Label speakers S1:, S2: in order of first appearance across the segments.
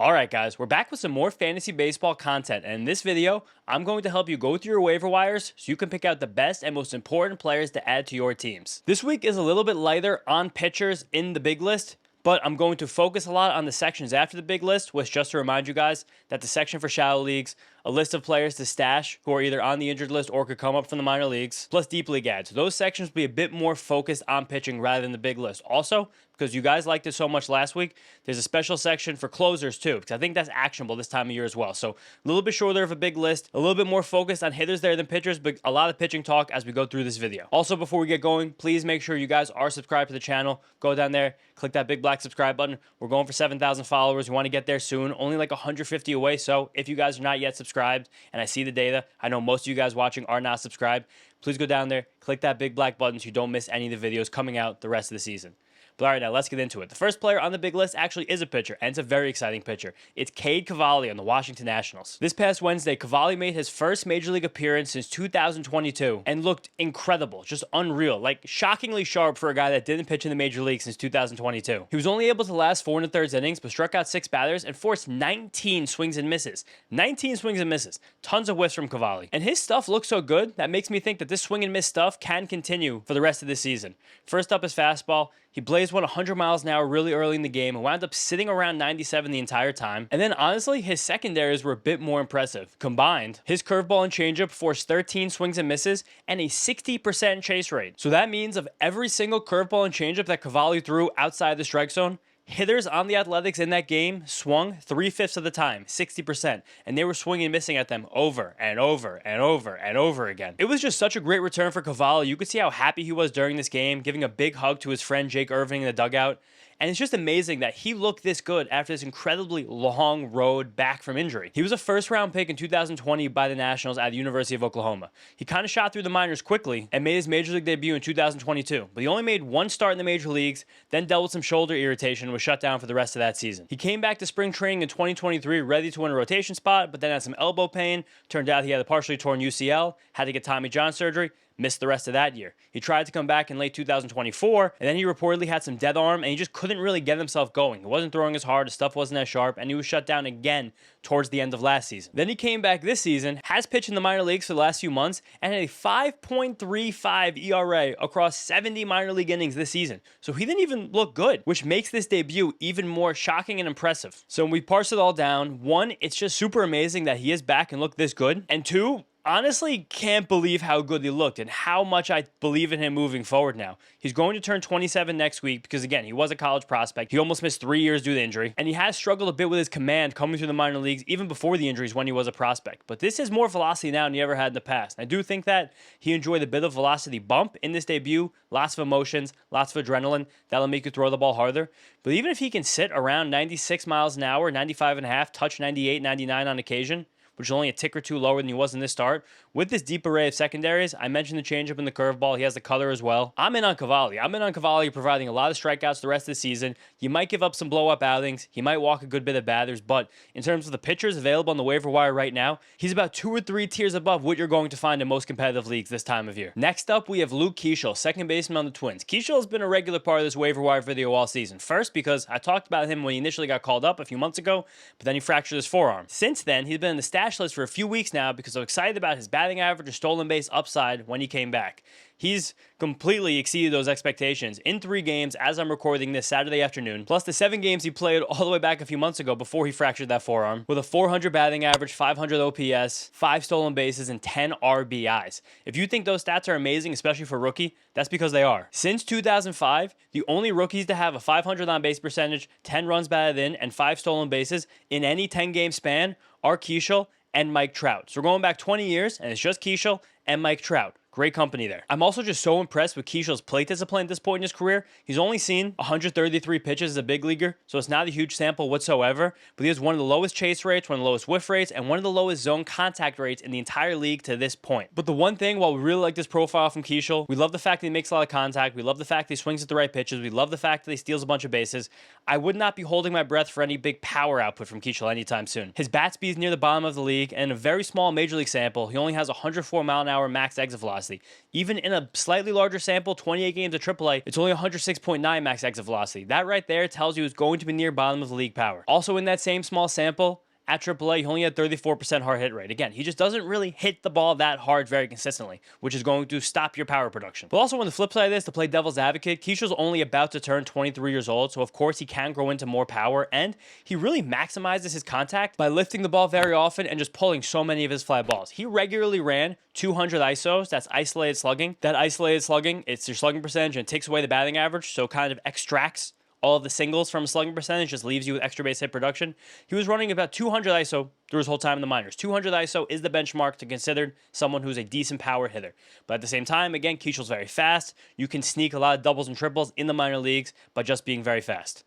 S1: Alright guys, we're back with some more fantasy baseball content, and in this video, I'm going to help you go through your waiver wires so you can pick out the best and most important players to add to your teams. This week is a little bit lighter on pitchers in the big list, but I'm going to focus a lot on the sections after the big list, which just to remind you guys that the section for shallow leagues, a list of players to stash who are either on the injured list or could come up from the minor leagues, plus deep league ads. So those sections will be a bit more focused on pitching rather than the big list. Also, because you guys liked it so much last week, there's a special section for closers too, because I think that's actionable this time of year as well. So a little bit shorter of a big list, a little bit more focused on hitters there than pitchers, but a lot of pitching talk as we go through this video. Also, before we get going, please make sure you guys are subscribed to the channel. Go down there, click that big black subscribe button. We're going for 7,000 followers. We want to get there soon, only like 150 away. So if you guys are not yet subscribed, and I see the data, I know most of you guys watching are not subscribed, please go down there, click that big black button so you don't miss any of the videos coming out the rest of the season. But all right, now let's get into it. The first player on the big list actually is a pitcher, and it's a very exciting pitcher. It's Cade Cavalli on the Washington Nationals. This past Wednesday, Cavalli made his first Major League appearance since 2022 and looked incredible, just unreal, like shockingly sharp for a guy that didn't pitch in the Major League since 2022. He was only able to last 4 1/3 innings, but struck out 6 batters and forced 19 swings and misses. 19 swings and misses. Tons of whiffs from Cavalli. And his stuff looks so good that makes me think that this swing and miss stuff can continue for the rest of the season. First up is fastball. He blazed one 100 miles an hour really early in the game and wound up sitting around 97 the entire time. And then honestly, his secondaries were a bit more impressive. Combined, his curveball and changeup forced 13 swings and misses and a 60% chase rate. So that means of every single curveball and changeup that Cavalli threw outside the strike zone, hitters on the Athletics in that game swung 3/5 of the time, 60%, and they were swinging and missing at them over and over and over and over again. It was just such a great return for Cavalli. You could see how happy he was during this game, giving a big hug to his friend Jake Irving in the dugout. And it's just amazing that he looked this good after this incredibly long road back from injury. He was a first-round pick in 2020 by the Nationals at the University of Oklahoma. He kind of shot through the minors quickly and made his Major League debut in 2022, but he only made 1 start in the Major Leagues, then dealt with some shoulder irritation and was shut down for the rest of that season. He came back to spring training in 2023 ready to win a rotation spot, but then had some elbow pain. Turned out he had a partially torn UCL, had to get Tommy John surgery, missed the rest of that year. He tried to come back in late 2024, and then he reportedly had some dead arm, and he just couldn't really get himself going. He wasn't throwing as hard, his stuff wasn't as sharp, and he was shut down again towards the end of last season. Then he came back this season, has pitched in the minor leagues for the last few months, and had a 5.35 ERA across 70 minor league innings this season. So he didn't even look good, which makes this debut even more shocking and impressive. So when we parse it all down, 1, it's just super amazing that he is back and looked this good, and 2, honestly can't believe how good he looked and how much I believe in him moving forward now. He's going to turn 27 next week because, again, he was a college prospect. He almost missed 3 years due to injury, and he has struggled a bit with his command coming through the minor leagues even before the injuries when he was a prospect. But this is more velocity now than he ever had in the past. And I do think that he enjoyed a bit of velocity bump in this debut, lots of emotions, lots of adrenaline. That'll make you throw the ball harder. But even if he can sit around 96 miles an hour, 95.5, touch 98, 99 on occasion, which is only a tick or 2 lower than he was in this start. With this deep array of secondaries, I mentioned the changeup and the curveball. He has the cutter as well. I'm in on Cavalli. I'm in on Cavalli providing a lot of strikeouts the rest of the season. You might give up some blow-up outings. He might walk a good bit of batters, but in terms of the pitchers available on the waiver wire right now, he's about 2 or 3 tiers above what you're going to find in most competitive leagues this time of year. Next up, we have Luke Keeschel, second baseman on the Twins. Keeschel has been a regular part of this waiver wire video all season. First, because I talked about him when he initially got called up a few months ago, but then he fractured his forearm. Since then, he's been in the stash list for a few weeks now because I'm excited about his batting average and stolen base upside when he came back. He's completely exceeded those expectations in 3 games as I'm recording this Saturday afternoon, plus the 7 games he played all the way back a few months ago before he fractured that forearm, with a 400 batting average, 500 OPS, 5 stolen bases, and 10 RBIs. If you think those stats are amazing, especially for a rookie, that's because they are. Since 2005, the only rookies to have a 500 on-base percentage, 10 runs batted in, and 5 stolen bases in any 10-game span are Keeschel and Mike Trout. So we're going back 20 years, and it's just Keeschel and Mike Trout. Great company there. I'm also just so impressed with Keeschel's plate discipline at this point in his career. He's only seen 133 pitches as a big leaguer, so it's not a huge sample whatsoever, but he has one of the lowest chase rates, one of the lowest whiff rates, and one of the lowest zone contact rates in the entire league to this point. But the one thing, while we really like this profile from Keeschel, we love the fact that he makes a lot of contact, we love the fact that he swings at the right pitches, we love the fact that he steals a bunch of bases. I would not be holding my breath for any big power output from Keeschel anytime soon. His bat speed is near the bottom of the league, and in a very small major league sample, he only has 104 mile an hour max exit velocity. velocity. Even in a slightly larger sample, 28 games at AAA, it's only 106.9 max exit velocity. That right there tells you it's going to be near bottom of the league power. Also in that same small sample, at AAA, he only had 34% hard hit rate. Again, he just doesn't really hit the ball that hard very consistently, which is going to stop your power production. But also on the flip side of this, to play devil's advocate, Keisha's only about to turn 23 years old, so of course he can grow into more power, and he really maximizes his contact by lifting the ball very often and just pulling so many of his fly balls. He regularly ran 200 ISOs, that's isolated slugging. That isolated slugging, it's your slugging percentage and it takes away the batting average, so kind of extracts all of the singles from slugging percentage, just leaves you with extra base hit production. He was running about 200 ISO through his whole time in the minors. 200 ISO is the benchmark to consider someone who's a decent power hitter. But at the same time, again, Keisha's very fast. You can sneak a lot of doubles and triples in the minor leagues by just being very fast.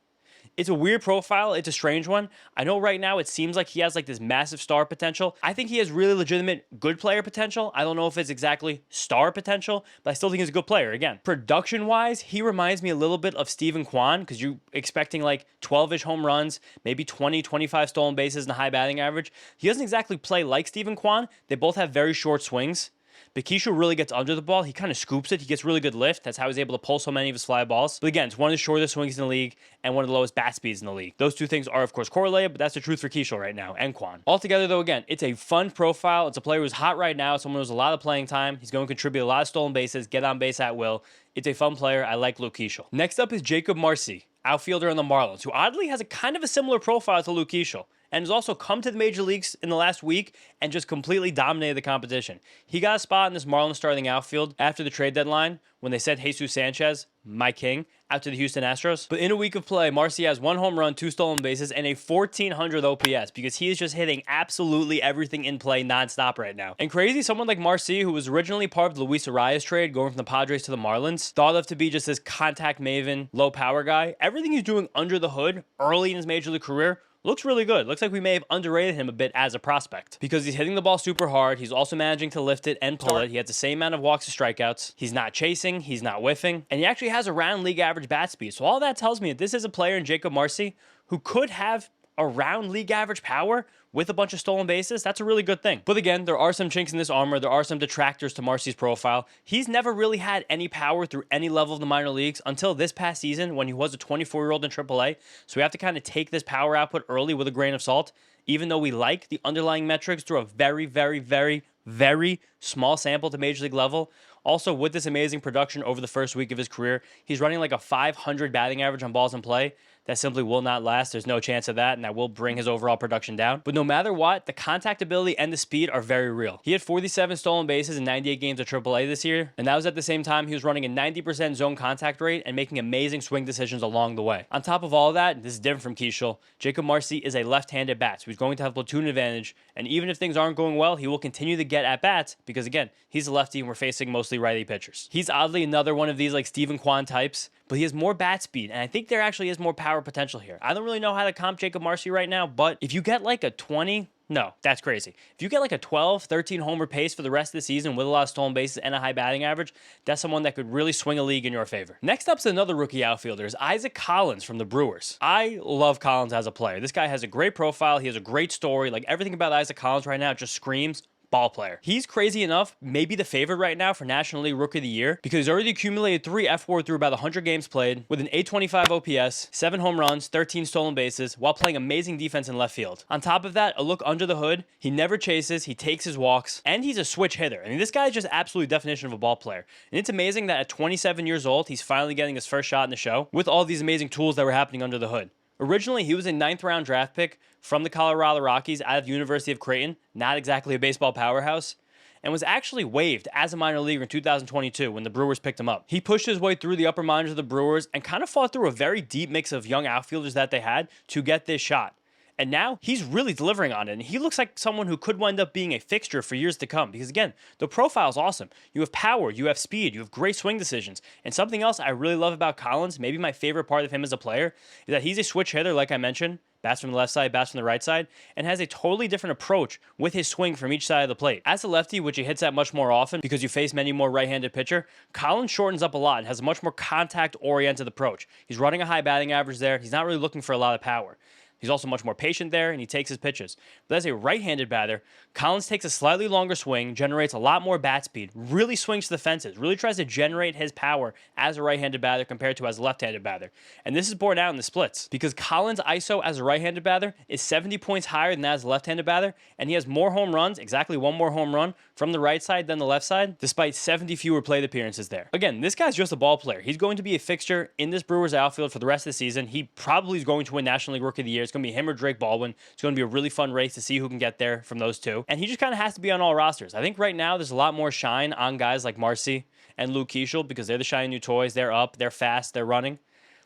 S1: It's a weird profile. It's a strange one. I know right now it seems like he has like this massive star potential. I think he has really legitimate good player potential. I don't know if it's exactly star potential, but I still think he's a good player. Again, production-wise, he reminds me a little bit of Steven Kwan because you're expecting like 12-ish home runs, maybe 20, 25 stolen bases and a high batting average. He doesn't exactly play like Steven Kwan. They both have very short swings. But Keisha really gets under the ball. He kind of scoops it. He gets really good lift. That's how he's able to pull so many of his fly balls. But again, it's one of the shortest swings in the league and one of the lowest bat speeds in the league. Those two things are, of course, correlated, but that's the truth for Keisha right now and Quan. Altogether, though, again, it's a fun profile. It's a player who's hot right now, someone who has a lot of playing time. He's going to contribute a lot of stolen bases, get on base at will. It's a fun player. I like Luke Keisha. Next up is Jacob Marcy, outfielder on the Marlins, who oddly has a kind of a similar profile to Luke Keisha, and has also come to the major leagues in the last week and just completely dominated the competition. He got a spot in this Marlins starting outfield after the trade deadline when they sent Jesus Sanchez, my king, out to the Houston Astros. But in a week of play, Marcy has 1 home run, 2 stolen bases, and a 1,400 OPS because he is just hitting absolutely everything in play nonstop right now. And crazy, someone like Marcy, who was originally part of the Luis Arias trade, going from the Padres to the Marlins, thought of to be just this contact maven, low power guy. Everything he's doing under the hood early in his major league career looks really good. Looks like we may have underrated him a bit as a prospect because he's hitting the ball super hard. He's also managing to lift it and pull it. He has the same amount of walks and strikeouts. He's not chasing. He's not whiffing. And he actually has around league average bat speed. So all that tells me that this is a player in Jacob Marcy who could have around league average power with a bunch of stolen bases. That's a really good thing. But again, there are some chinks in this armor. There are some detractors to Marcy's profile. He's never really had any power through any level of the minor leagues until this past season when he was a 24-year-old in AAA. So we have to kind of take this power output early with a grain of salt, even though we like the underlying metrics through a very, very, very, very small sample to major league level. Also, with this amazing production over the first week of his career, he's running like a 500 batting average on balls in play. That simply will not last. There's no chance of that, and that will bring his overall production down. But no matter what, the contact ability and the speed are very real. He had 47 stolen bases in 98 games at AAA this year, and that was at the same time he was running a 90% zone contact rate and making amazing swing decisions along the way. On top of all of that, this is different from Keisha, Jacob Marcy is a left-handed bat, so he's going to have platoon advantage, and even if things aren't going well, he will continue to get at-bats because, again, he's a lefty and we're facing mostly righty pitchers. He's oddly another one of these like Steven Kwan types, but he has more bat speed, and I think there actually is more power potential here. I don't really know how to comp Jacob Marcy right now, but if you get like a 20, no, that's crazy. If you get like a 12, 13 homer pace for the rest of the season with a lot of stolen bases and a high batting average, that's someone that could really swing a league in your favor. Next up's another rookie outfielder is Isaac Collins from the Brewers. I love Collins as a player. This guy has a great profile. He has a great story. Like everything about Isaac Collins right now just screams ball player. He's crazy enough, maybe the favorite right now for National League Rookie of the Year because he's already accumulated 3 F4 through about 100 games played with an 825 OPS, 7 home runs, 13 stolen bases while playing amazing defense in left field. On top of that, a look under the hood, he never chases, he takes his walks, and he's a switch hitter. I mean, this guy is just absolute definition of a ball player. And it's amazing that at 27 years old, he's finally getting his first shot in the show with all these amazing tools that were happening under the hood. Originally, he was a 9th round draft pick from the Colorado Rockies out of the University of Creighton, not exactly a baseball powerhouse, and was actually waived as a minor leaguer in 2022 when the Brewers picked him up. He pushed his way through the upper minors of the Brewers and kind of fought through a very deep mix of young outfielders that they had to get this shot. And now he's really delivering on it. And he looks like someone who could wind up being a fixture for years to come. Because again, the profile is awesome. You have power, you have speed, you have great swing decisions. And something else I really love about Collins, maybe my favorite part of him as a player, is that he's a switch hitter, like I mentioned. Bats from the left side, bats from the right side, and has a totally different approach with his swing from each side of the plate. As a lefty, which he hits at much more often because you face many more right-handed pitcher, Collins shortens up a lot and has a much more contact-oriented approach. He's running a high batting average there. He's not really looking for a lot of power. He's also much more patient there, and he takes his pitches. But as a right-handed batter, Collins takes a slightly longer swing, generates a lot more bat speed, really swings to the fences, really tries to generate his power as a right-handed batter compared to as a left-handed batter. And this is borne out in the splits, because Collins' ISO as a right-handed batter is 70 points higher than that as a left-handed batter, and he has more home runs, exactly one more home run, from the right side than the left side, despite 70 fewer plate appearances there. Again, this guy's just a ball player. He's going to be a fixture in this Brewers outfield for the rest of the season. He probably is going to win National League Rookie of the Year. It's going to be him or Drake Baldwin. It's going to be a really fun race to see who can get there from those two. And he just kind of has to be on all rosters. I think right now there's a lot more shine on guys like Marcy and Luke Keeschel because they're the shiny new toys. They're up, they're fast, they're running.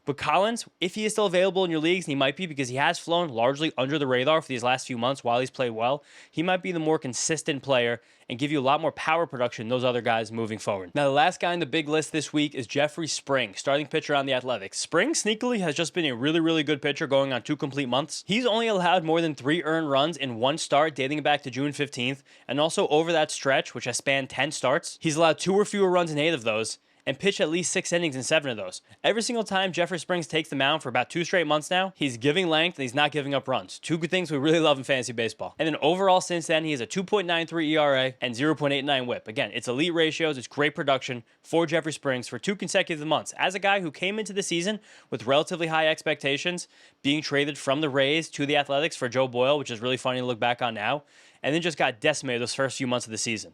S1: But Collins, if he is still available in your leagues, and he might be because he has flown largely under the radar for these last few months while he's played well, he might be the more consistent player and give you a lot more power production than those other guys moving forward. Now, the last guy on the big list this week is Jeffrey Springs, starting pitcher on the Athletics. Springs, sneakily, has just been a really, really good pitcher going on 2 complete months. He's only allowed more than 3 earned runs in one start dating back to June 15th, and also over that stretch, which has spanned 10 starts, he's allowed 2 or fewer runs in 8 of those, and pitched at least 6 innings in 7 of those. Every single time Jeffrey Springs takes the mound for about 2 straight months now, he's giving length and he's not giving up runs. 2 good things we really love in fantasy baseball. And then overall since then, he has a 2.93 ERA and 0.89 whip. Again, it's elite ratios, it's great production for Jeffrey Springs for 2 consecutive months. As a guy who came into the season with relatively high expectations, being traded from the Rays to the Athletics for Joe Boyle, which is really funny to look back on now, and then just got decimated those first few months of the season.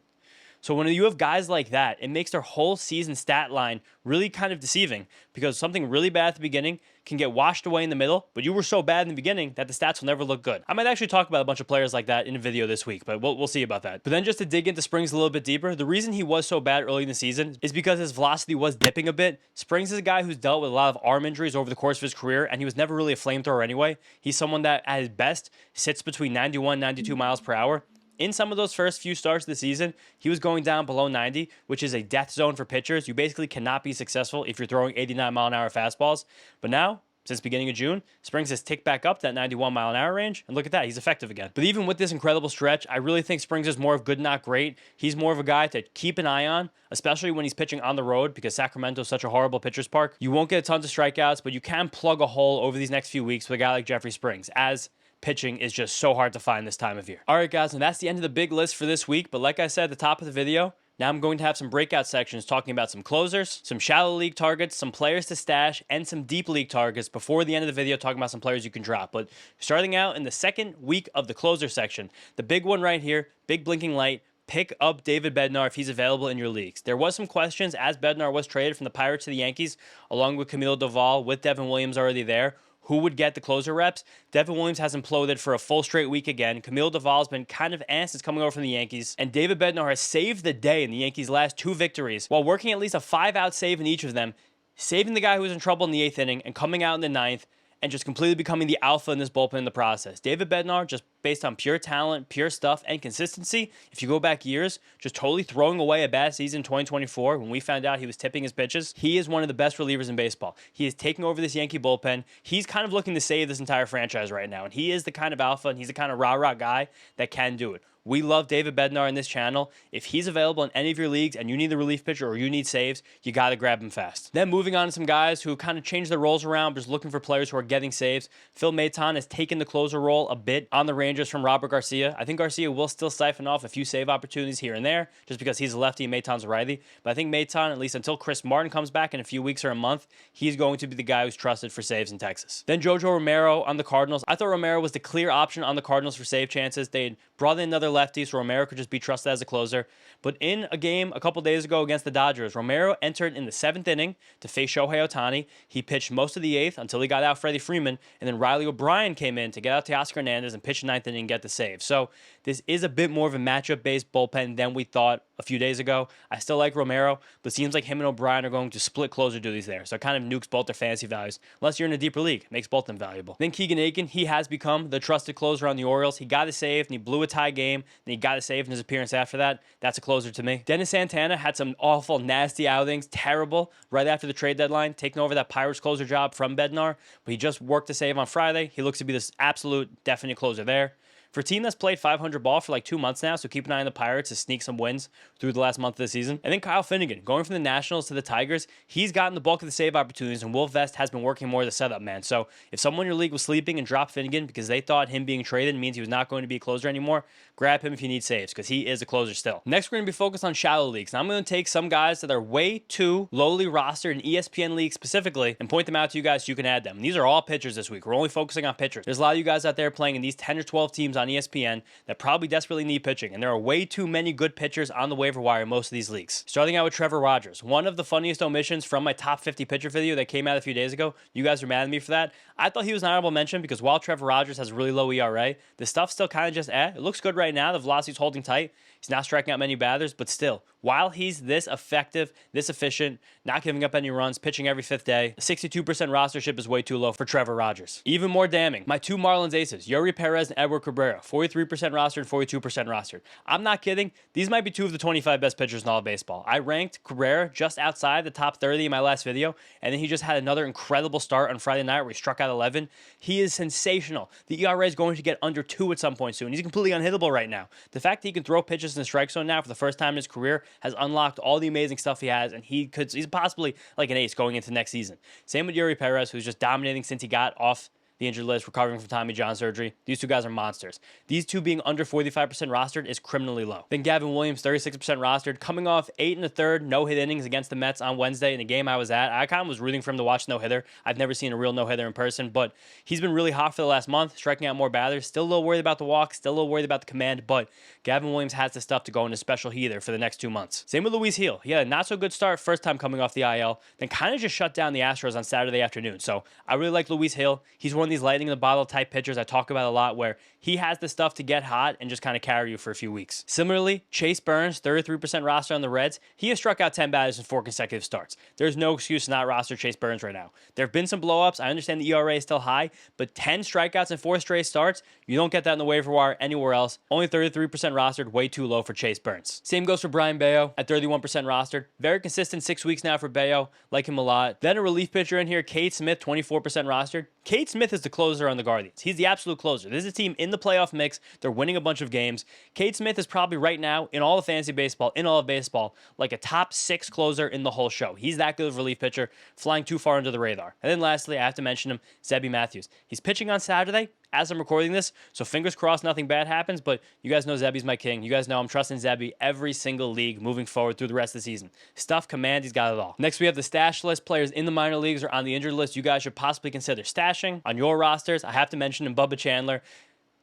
S1: So when you have guys like that, it makes their whole season stat line really kind of deceiving because something really bad at the beginning can get washed away in the middle, but you were so bad in the beginning that the stats will never look good. I might actually talk about a bunch of players like that in a video this week, but we'll see about that. But then just to dig into Springs a little bit deeper, the reason he was so bad early in the season is because his velocity was dipping a bit. Springs is a guy who's dealt with a lot of arm injuries over the course of his career, and he was never really a flamethrower anyway. He's someone that at his best sits between 91 and 92 miles per hour. In some of those first few starts of the season, he was going down below 90, which is a death zone for pitchers. You basically cannot be successful if you're throwing 89-mile-an-hour fastballs. But now, since beginning of June, Springs has ticked back up to that 91-mile-an-hour range, and look at that, he's effective again. But even with this incredible stretch, I really think Springs is more of good, not great. He's more of a guy to keep an eye on, especially when he's pitching on the road because Sacramento is such a horrible pitcher's park. You won't get tons of strikeouts, but you can plug a hole over these next few weeks with a guy like Jeffrey Springs, as pitching is just so hard to find this time of year. All right, guys, and that's the end of the big list for this week. But like I said at the top of the video, now I'm going to have some breakout sections talking about some closers, some shallow league targets, some players to stash, and some deep league targets before the end of the video talking about some players you can drop. But starting out in the second week of the closer section, the big one right here, big blinking light, pick up David Bednar if he's available in your leagues. There was some questions as Bednar was traded from the Pirates to the Yankees, along with Camilo Doval, with Devin Williams already there. Who would get the closer reps? Devin Williams has imploded for a full straight week again. Camilo Doval's been kind of since coming over from the Yankees. And David Bednar has saved the day in the Yankees' last 2 victories while working at least a 5-out save in each of them, saving the guy who was in trouble in the 8th inning and coming out in the 9th and just completely becoming the alpha in this bullpen in the process. David Bednar, just based on pure talent, pure stuff, and consistency, if you go back years, just totally throwing away a bad season in 2024 when we found out he was tipping his pitches. He is one of the best relievers in baseball. He is taking over this Yankee bullpen. He's kind of looking to save this entire franchise right now, and he is the kind of alpha, and he's the kind of rah-rah guy that can do it. We love David Bednar in this channel. If he's available in any of your leagues and you need the relief pitcher or you need saves, you got to grab him fast. Then moving on to some guys who kind of changed their roles around, just looking for players who are getting saves. Phil Maton has taken the closer role a bit on the Rangers from Robert Garcia. I think Garcia will still siphon off a few save opportunities here and there just because he's a lefty and Maton's a righty. But I think Maton, at least until Chris Martin comes back in a few weeks or a month, he's going to be the guy who's trusted for saves in Texas. Then Jojo Romero on the Cardinals. I thought Romero was the clear option on the Cardinals for save chances. They'd brought in another lefty, so Romero could just be trusted as a closer. But in a game a couple days ago against the Dodgers, Romero entered in the 7th inning to face Shohei Ohtani. He pitched most of the 8th until he got out Freddie Freeman, and then Riley O'Brien came in to get out Teoscar Hernandez and pitch the 9th inning and get the save. So this is a bit more of a matchup-based bullpen than we thought a few days ago. I still like Romero, but it seems like him and O'Brien are going to split closer duties there. So it kind of nukes both their fantasy values. Unless you're in a deeper league, it makes both of them valuable. Then Keegan Aiken, he has become the trusted closer on the Orioles. He got a save, and he blew a tie game, and he got a save in his appearance after that. That's a closer to me. Dennis Santana had some awful, nasty outings, terrible, right after the trade deadline, taking over that Pirates closer job from Bednar, but he just worked a save on Friday. He looks to be this absolute, definite closer there. For a team that's played 500 ball for like 2 months now, so keep an eye on the Pirates to sneak some wins through the last month of the season. And then Kyle Finnegan, going from the Nationals to the Tigers, he's gotten the bulk of the save opportunities, and Will Vest has been working more as a setup man. So if someone in your league was sleeping and dropped Finnegan because they thought him being traded means he was not going to be a closer anymore, grab him if you need saves, because he is a closer still. Next, we're going to be focused on shallow leagues. Now, I'm going to take some guys that are way too lowly rostered in ESPN leagues specifically and point them out to you guys so you can add them. And these are all pitchers this week. We're only focusing on pitchers. There's a lot of you guys out there playing in these 10 or 12 teams on ESPN that probably desperately need pitching, and there are way too many good pitchers on the waiver wire in most of these leagues. Starting out with Trevor Rogers, one of the funniest omissions from my top 50 pitcher video that came out a few days ago. You guys are mad at me for that. I thought he was an honorable mention because while Trevor Rogers has a really low ERA, the stuff's still kind of just It looks good right now. The velocity's holding tight. He's not striking out many batters, but still, while he's this effective, this efficient, not giving up any runs, pitching every 5th day, 62% rostership is way too low for Trevor Rogers. Even more damning, my two Marlins aces, Yuri Perez and Edward Cabrera, 43% rostered and 42% rostered. I'm not kidding. These might be two of the 25 best pitchers in all of baseball. I ranked Cabrera just outside the top 30 in my last video, and then he just had another incredible start on Friday night where he struck out 11. He is sensational. The ERA is going to get under 2 at some point soon. He's completely unhittable right now. The fact that he can throw pitches in the strike zone now for the first time in his career has unlocked all the amazing stuff he has, and he's possibly like an ace going into next season. Same with Yuri Perez, who's just dominating since he got off the injured list, recovering from Tommy John surgery. These two guys are monsters. These two being under 45% rostered is criminally low. Then Gavin Williams, 36% rostered, coming off 8 1/3 no-hit innings against the Mets on Wednesday in a game I was at. I kind of was rooting for him to watch no-hitter. I've never seen a real no-hitter in person, but he's been really hot for the last month, striking out more batters. Still a little worried about the walk, still a little worried about the command, but Gavin Williams has the stuff to go into special heater for the next 2 months. Same with Luis Gil. He had a not-so-good start first time coming off the IL, then kind of just shut down the Astros on Saturday afternoon. So I really like Luis Gil. He's one of these lightning in the bottle type pitchers I talk about a lot where he has the stuff to get hot and just kind of carry you for a few weeks. Similarly, Chase Burns, 33% roster on the Reds. He has struck out 10 batters in 4 consecutive starts. There's no excuse to not roster Chase Burns right now. There have been some blowups. I understand the ERA is still high, but 10 strikeouts in 4 straight starts, you don't get that in the waiver wire anywhere else. Only 33% rostered, way too low for Chase Burns. Same goes for Brian Bayo at 31% rostered. Very consistent 6 weeks now for Bayo. Like him a lot. Then a relief pitcher in here, Cade Smith, 24% rostered. Cade Smith is the closer on the Guardians. He's the absolute closer. This is a team in the playoff mix. They're winning a bunch of games. Cade Smith is probably right now, in all of fantasy baseball, in all of baseball, like a top 6 closer in the whole show. He's that good of a relief pitcher, flying too far under the radar. And then lastly, I have to mention him, Zebby Matthews. He's pitching on Saturday as I'm recording this, so fingers crossed nothing bad happens, but you guys know Zebby's my king. You guys know I'm trusting Zebby every single league moving forward through the rest of the season. Stuff, command, he's got it all. Next, we have the stash list. Players in the minor leagues or on the injured list you guys should possibly consider stashing. On your rosters, I have to mention him, Bubba Chandler.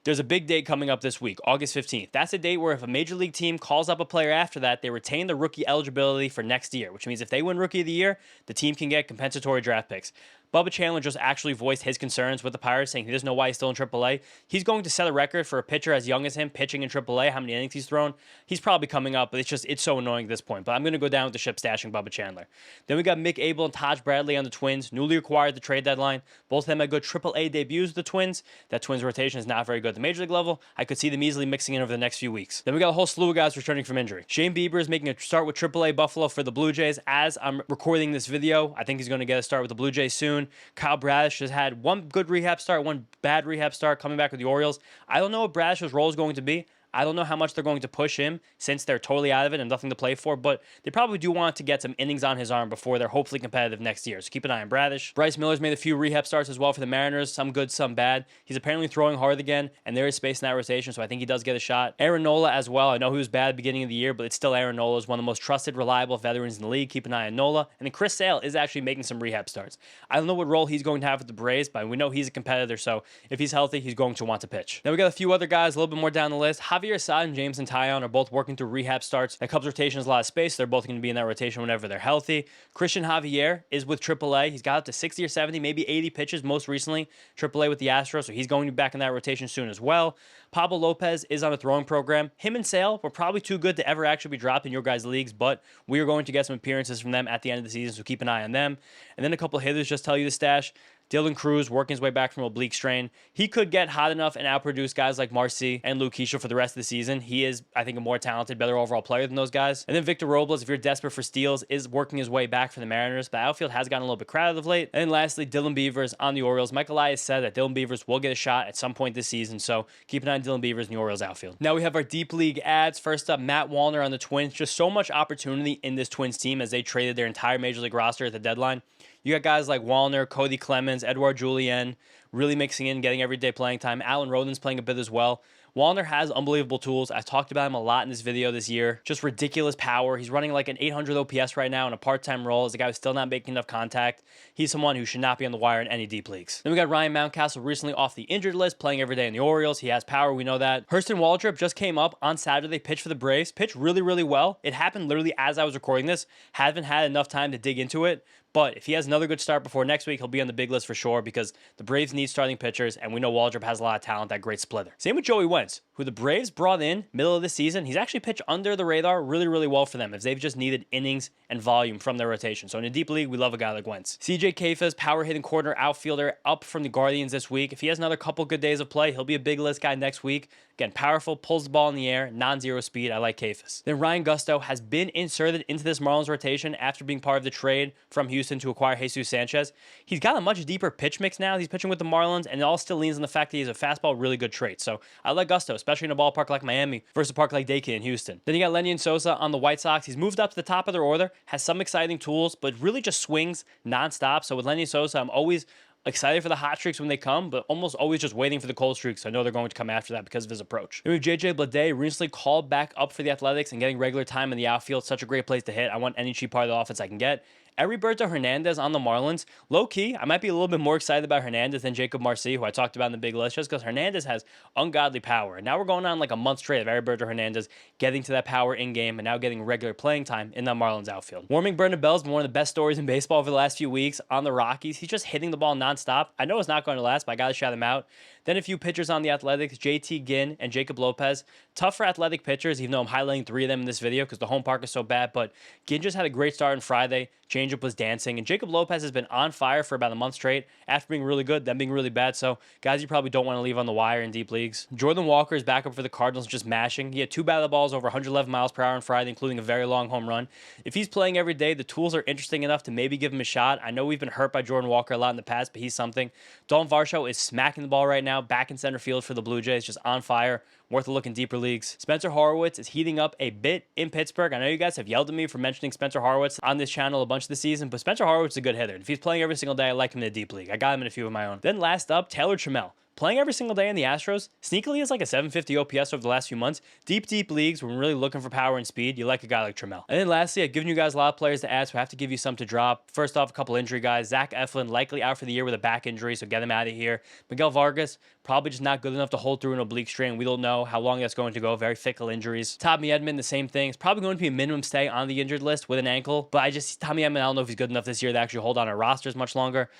S1: There's a big date coming up this week, August 15th. That's a date where if a major league team calls up a player after that, they retain the rookie eligibility for next year, which means if they win Rookie of the Year, the team can get compensatory draft picks. Bubba Chandler just actually voiced his concerns with the Pirates, saying he doesn't know why he's still in AAA. He's going to set a record for a pitcher as young as him pitching in AAA, how many innings he's thrown. He's probably coming up, but it's so annoying at this point. But I'm going to go down with the ship stashing Bubba Chandler. Then we got Mick Abel and Taj Bradley on the Twins, newly acquired at the trade deadline. Both of them had good AAA debuts with the Twins. That Twins rotation is not very good at the major league level. I could see them easily mixing in over the next few weeks. Then we got a whole slew of guys returning from injury. Shane Bieber is making a start with AAA Buffalo for the Blue Jays. As I'm recording this video, I think he's going to get a start with the Blue Jays soon. Kyle Bradish has had one good rehab start, one bad rehab start coming back with the Orioles. I don't know what Bradish's role is going to be. I don't know how much they're going to push him since they're totally out of it and nothing to play for, but they probably do want to get some innings on his arm before they're hopefully competitive next year. So keep an eye on Bradish. Bryce Miller's made a few rehab starts as well for the Mariners, some good, some bad. He's apparently throwing hard again, and there is space in that rotation, so I think he does get a shot. Aaron Nola as well. I know he was bad at the beginning of the year, but it's still Aaron Nola is one of the most trusted, reliable veterans in the league. Keep an eye on Nola. And then Chris Sale is actually making some rehab starts. I don't know what role he's going to have with the Braves, but we know he's a competitor, so if he's healthy, he's going to want to pitch. Then we got a few other guys a little bit more down the list. Javier Assad and James and Tyon are both working through rehab starts. That Cubs rotation has a lot of space. They're both going to be in that rotation whenever they're healthy. Christian Javier is with AAA. He's got up to 60 or 70, maybe 80 pitches most recently. AAA with the Astros, so he's going to be back in that rotation soon as well. Pablo Lopez is on a throwing program. Him and Sale were probably too good to ever actually be dropped in your guys' leagues, but we are going to get some appearances from them at the end of the season, so keep an eye on them. And then a couple of hitters just tell you to stash. Dylan Cruz working his way back from oblique strain. He could get hot enough and outproduce guys like Marcy and Luke Keisha for the rest of the season. He is, I think, a more talented, better overall player than those guys. And then Victor Robles, if you're desperate for steals, is working his way back for the Mariners. The outfield has gotten a little bit crowded of late. And then lastly, Dylan Beavers on the Orioles. Mike Elias said that Dylan Beavers will get a shot at some point this season, so keep an eye on Dylan Beavers in the Orioles outfield. Now we have our deep league ads. First up, Matt Wallner on the Twins. Just so much opportunity in this Twins team as they traded their entire Major League roster at the deadline. You got guys like Wallner, Cody Clemens, Edouard Julien, really mixing in, getting everyday playing time. Alan Rodin's playing a bit as well. Wallner has unbelievable tools. I've talked about him a lot in this video this year. Just ridiculous power. He's running like an 800 OPS right now in a part-time role as a guy who's still not making enough contact. He's someone who should not be on the wire in any deep leagues. Then we got Ryan Mountcastle recently off the injured list, playing every day in the Orioles. He has power, we know that. Hurston Waldrop just came up on Saturday, pitched for the Braves, pitched really, really well. It happened literally as I was recording this. Haven't had enough time to dig into it. But if he has another good start before next week, he'll be on the big list for sure because the Braves need starting pitchers, and we know Waldrop has a lot of talent, that great splitter. Same with Joey Wentz, who the Braves brought in middle of the season. He's actually pitched under the radar really, really well for them as they've just needed innings and volume from their rotation. So in a deep league, we love a guy like Wentz. CJ Keifa's power hitting corner outfielder up from the Guardians this week. If he has another couple good days of play, he'll be a big list guy next week. Again, powerful, pulls the ball in the air, non-zero speed. I like Keifa's. Then Ryan Gusto has been inserted into this Marlins rotation after being part of the trade from Houston to acquire Jesus Sanchez. He's got a much deeper pitch mix now. He's pitching with the Marlins, and it all still leans on the fact that he's a fastball, really good trait. So I like Gusto, especially in a ballpark like Miami versus a park like Dayton in Houston. Then you got Lenny and Sosa on the White Sox. He's moved up to the top of their order, has some exciting tools, but really just swings nonstop. So with Lenny and Sosa, I'm always excited for the hot streaks when they come, but almost always just waiting for the cold streaks. I know they're going to come after that because of his approach. Then we have JJ Bleday recently called back up for the Athletics and getting regular time in the outfield. Such a great place to hit. I want any cheap part of the offense I can get. Heriberto Hernandez on the Marlins. Low-key, I might be a little bit more excited about Hernandez than Jacob Marcy, who I talked about in the big list, just because Hernandez has ungodly power. And now we're going on like a month straight of Heriberto Hernandez getting to that power in-game and now getting regular playing time in the Marlins outfield. Warming Brendan Bell's been one of the best stories in baseball over the last few weeks on the Rockies. He's just hitting the ball nonstop. I know it's not going to last, but I got to shout him out. Then a few pitchers on the Athletics, JT Ginn and Jacob Lopez. Tough for athletic pitchers, even though I'm highlighting 3 of them in this video because the home park is so bad. But Ginn just had a great start on Friday. Changeup was dancing. And Jacob Lopez has been on fire for about a month straight after being really good, then being really bad. So guys you probably don't want to leave on the wire in deep leagues. Jordan Walker is back up for the Cardinals, just mashing. He had 2 batted balls over 111 miles per hour on Friday, including a very long home run. If he's playing every day, the tools are interesting enough to maybe give him a shot. I know we've been hurt by Jordan Walker a lot in the past, but he's something. Dalton Varsho is smacking the ball right now, back in center field for the Blue Jays, just on fire. Worth a look in deeper leagues. Spencer Horwitz is heating up a bit in Pittsburgh. I know you guys have yelled at me for mentioning Spencer Horwitz on this channel a bunch of the season, but Spencer Horwitz is a good hitter. If he's playing every single day, I like him in the deep league. I got him in a few of my own. Then last up, Taylor Trammell. Playing every single day in the Astros, sneakily is like a 750 OPS over the last few months. Deep leagues, when we're really looking for power and speed, you like a guy like Trammell. And then lastly, I've given you guys a lot of players to add, so I have to give you some to drop. First off, a couple injury guys. Zach Eflin, likely out for the year with a back injury, so get him out of here. Miguel Vargas, probably just not good enough to hold through an oblique strain. We don't know how long that's going to go. Very fickle injuries. Tommy Edman, the same thing. It's probably going to be a minimum stay on the injured list with an ankle, but Tommy Edman, I don't know if he's good enough this year to actually hold on our rosters much longer.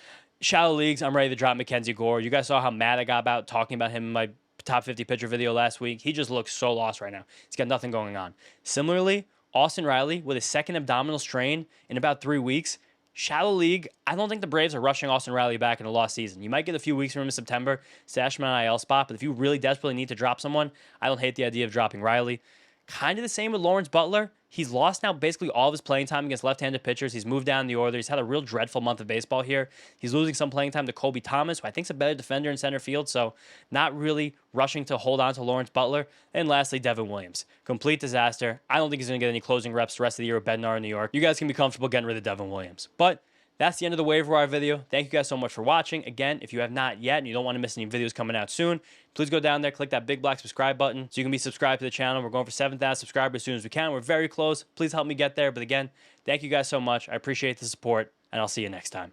S1: Shallow leagues, I'm ready to drop Mackenzie Gore. You guys saw how mad I got about talking about him in my top 50 pitcher video last week. He just looks so lost right now. He's got nothing going on. Similarly, Austin Riley with his second abdominal strain in about 3 weeks. Shallow league, I don't think the Braves are rushing Austin Riley back in a lost season. You might get a few weeks from him in September, stash him on an IL spot, but if you really desperately need to drop someone, I don't hate the idea of dropping Riley. Kind of the same with Lawrence Butler. He's lost now basically all of his playing time against left-handed pitchers. He's moved down the order. He's had a real dreadful month of baseball here. He's losing some playing time to Kobe Thomas, who I think is a better defender in center field, so not really rushing to hold on to Lawrence Butler. And lastly, Devin Williams. Complete disaster. I don't think he's going to get any closing reps the rest of the year with Bednar in New York. You guys can be comfortable getting rid of Devin Williams. But that's the end of the waiver wire video. Thank you guys so much for watching. Again, if you have not yet and you don't want to miss any videos coming out soon, please go down there, click that big black subscribe button so you can be subscribed to the channel. We're going for 7,000 subscribers as soon as we can. We're very close. Please help me get there. But again, thank you guys so much. I appreciate the support, and I'll see you next time.